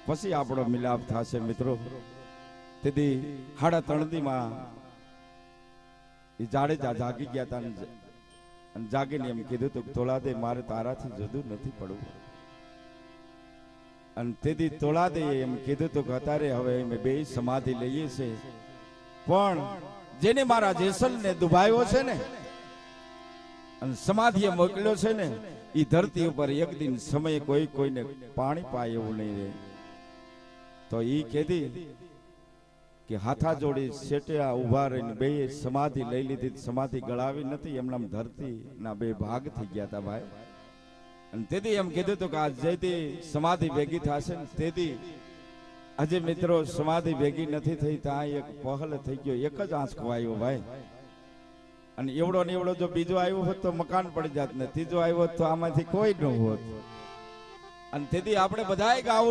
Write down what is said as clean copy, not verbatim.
પછી આપણો મિલાપ થશે મિત્રો. તેથી 3:30 માં એ જાડેજા જાગી ગયા હતા અને જાગીને એમ કીધું તું તોળાદે મારે તારાથી જુદું નથી પડવું. અને તેથી તોળાદે એમ કીધું તું કે અત્યારે હવે અમે બે સમાધિ લઈએ છે, પણ જેને મારા જેસલને દુભાયો છે ને અને સમાધિએ મોકલ્યો છે ને એ ધરતી ઉપર એક દિન સમયે કોઈને પાણી પાય એવું નહીં રહે. તો ઈ કીધી કે હાથા જોડી શેટિયા ઉભા રહીને બે સમાધિ લઈ લીધી. સમાધિ ગળાવી નથી, એમના ધરતીના બે ભાગ થઈ ગયા હતા ભાઈ. અને તેથી એમ કીધું હતું કે આ જેથી સમાધિ ભેગી થશે ને તેથી આજે મિત્રો સમાધિ ભેગી નથી થઈ, ત્યાં એક પહલ થઈ ગયો, એક જ આંચકો આવ્યો ભાઈ. અને એવડો ને એવડો જો બીજો આવ્યો હોત તો મકાન પડી જાત ને, ત્રીજો આવ્યો હોત તો આમાંથી કોઈ ન હોત. અને તેથી આપણે બધાય ગાવું